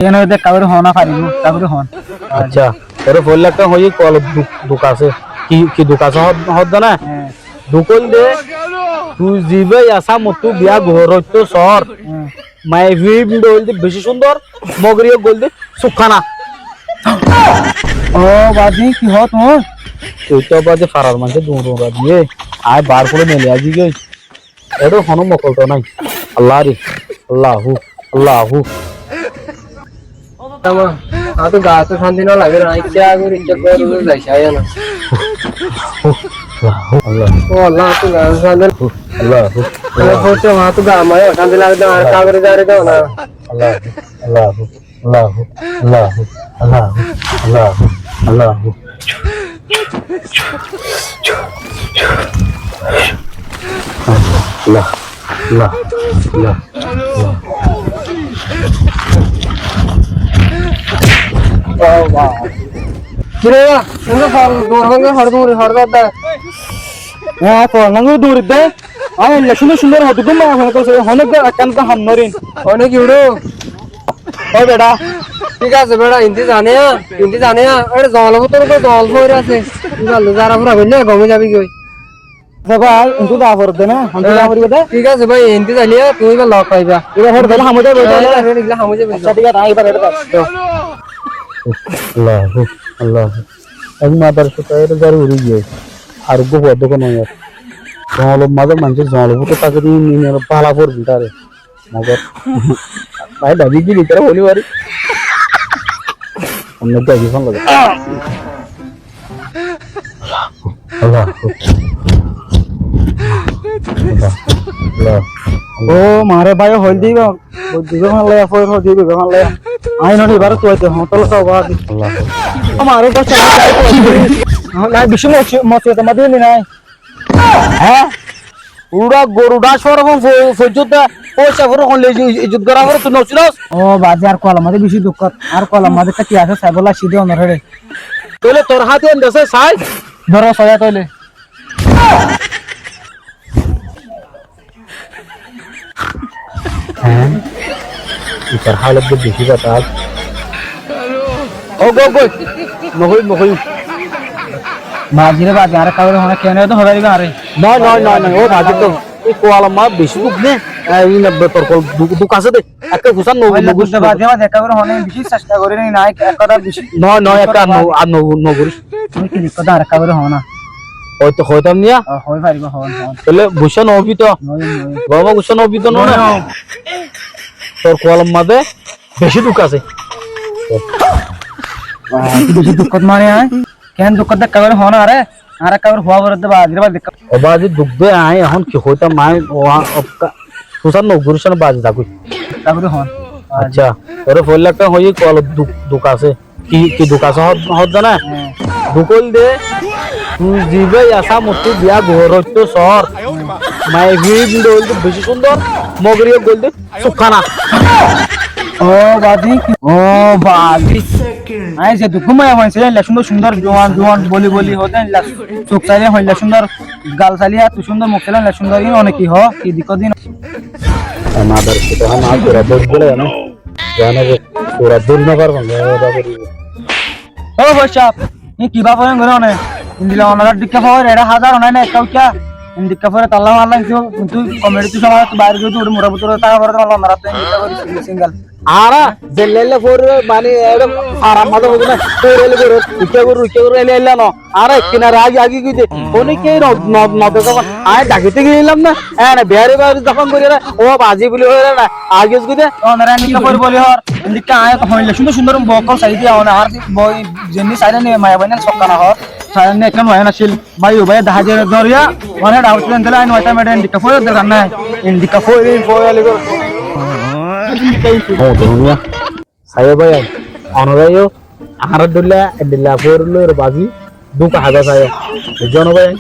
এখানে ওদের কাউরে হনা পারিব কাউরে হন আচ্ছা তোরে ফোন লাগতে হই কল দুক আছে কি দুক আছে হদ না দুকল দে তুই জিবে আসা মতু বিয়া ঘর তো সর মাই ভিম দল দে বেশি সুন্দর মগরিও গোল দে সুখানা ও বাজি কি হত হো তুই তো বাজে ফারার মাঝে দৌড়া দিয়ে আয় বার করে মেলে আজি গই এডো হনো মকল তো নাই আল্লাহ রে আল্লাহু আল্লাহু तमा हाँ तो गा तो शांति ना लगे ना क्या अगर इज्जत कर तो जाए या ना अल्लाह ओ अल्लाह तो गा शांति अल्लाह अरे सोचो वहाँ तो गा मारे शांति लगता है क्या करे जा रहे थे ना अल्लाह अल्लाह अल्लाह अल्लाह अल्लाह अल्लाह अल्लाह अल्लाह अल्लाह अल्लाह किरे या इनको फाल दूर होंगे हर करता है হ্যাঁ পড়াঙ্গো দূর দে আয় লক্ষ্মী সুন্দর হতো তুমি হনে তো হনে কান কা হামনরিন होने की उड़ो ও বেটা ठीक है बेटा हिंदी जाने या अरे जॉल हो तो जॉल हो रहा से निकाल जरा पूरा बोलने गांव में जाबी कोई সবা ইন্তু দা ফর দে না হন্তু দা ফরি দে ठीक है भाई हिंदी जालिए तू ही लॉक पाइबा এবার হর দে হামুদে বইতে निकला हम मुझे আচ্ছা ঠিক আছে আই এবার এটা দাও अल्लाह अल्लाह अब मादर सुतायर जरूरी है আর গো বদ্ধ কোন ইয়ার জল মাঝে মানুষ জল তো তাকে নিয়ে পালা পর বিটারে মগর ভাই দাবি কি ভিতরে বলি বাড়ি অন্য দাবি ফোন লাগে আল্লাহ আল্লাহ ও মারে ভাই হল দিবা দিবে মারলে ফর হল দিবে মারলে আই ননি বার তো হতে হোটেল সব বাদ আল্লাহ মারে তো না বিষ্ণু মত তো মধ্যে নাই হ্যাঁ পুরা গরুডা সরকম ফজুদা পয়সা ভরে কোন লেজি ইজ্জত করা করে তুই নছিস ও বাজার কলম মধ্যে বেশি দুঃখ আর কলম মধ্যে কি আছে সাইবলা সিধে অনরে তোলে তোর হাতে দেশে সাই ধরো সয়া তইলে হ্যাঁ ইতার হালত বেশি কথা ও গো গো নহই মাঝিরে বাজার কাউরে হনে কেনে তো হবারিবে আরে না না না না ও বাজে তো এই কোয়ালামা বেশি দুঃখ নে এই নব্বই তোর কল দুঃখ আছে দে একটা ঘুষান বুঝতে বাজে বাজে কাউরে হনে বেশি চেষ্টা করে নাই এক কথা বেশি না না একটা আর নগরিস তুমি কি কথা আর কাউরে হনা ওই তো হইতাম নিয়া হই পারিব হন হন তাহলে ভূষণ অভিত বাবা ভূষণ অভিত না তোর কোয়ালামা দে বেশি দুঃখ আছে বেশি দুঃখ মানে আয় কেন দুঃখ দেখ কাউরে হনা আরে আর কাউরে হওয়া বরদ বাজিরে বাজ ও বাজি দুঃখ দে আয় এখন কি হইতাম মাই সুসান নগরিস না বাজি থাকুই কাউরে হন আচ্ছা তোরে ফোন লাগতে হই কল দুঃখ আছে কি দুঃখ আছে হদ জানা দুকল দে তুই জিবে আসা মতু বিয়া ঘর তো সর মাই ভিম দল দে বেশি সুন্দর মগরিও গোল দে সুখানা ও বাজি ও বাজি আই যে দুঃখ মায়া হইছে সুন্দর সুন্দর জওয়ান জওয়ান বলি বলি হতে চোখ চাইলে হইলা সুন্দর গাল চালিয়া তুই সুন্দর মুখ চাইলে সুন্দর ইন অনেক কি হ কি দিক দিন মাদার তো না তোরা দোষ বলে না জানা যে তোরা দূর না পারবা ও বৈশাপ নি কিবা পয়ন গরে অনে ইন্দিলা অনার দিকে পাওয়ার এটা হাজার অনাই না একাউ কিয়া ইন্দিকা পরে তাল্লা মারলা তুই কমেডি তুই সমাজ বাইরে গিয়ে তুই মোরা বুতরে টাকা ভরে তাল্লা অনার তুই ইন্দিকা করে সিঙ্গেল আরা জেলেলে ফোর মানে একদম আরাম মাদা হতো না তোরেলে করে উচ্চা করে এলে এলা না আরে কিনারে আগে গিয়ে অনেকে নদে যখন আয় ডাকিতে গেলাম না হ্যাঁ বিহারে বাইরে যখন করি না ও বাজি বলি হয়ে না আগে গিয়ে অনারা ইন্দিকা পরে বলি হর ইন্দিকা আয় হইলে সুন্দর সুন্দর বকল সাই দিয়া অনা আর বই জেনি সাইরে নে মায়া বাইনা সকানা হর সাইরে নে কেন হয় না শিল বায়ু ভাই দাহাজে ধরিয়া মানে ডাউট লেন দিলা আই নয়টা মেডে ইন্দিকা পরে দেখান না ইন্দিকা পরে বয়ালি গো Oh, dunia. Saya bayar. Honorario, aharad dulu, dilla for lu, bazi, duka haga saya. Jangan bayar.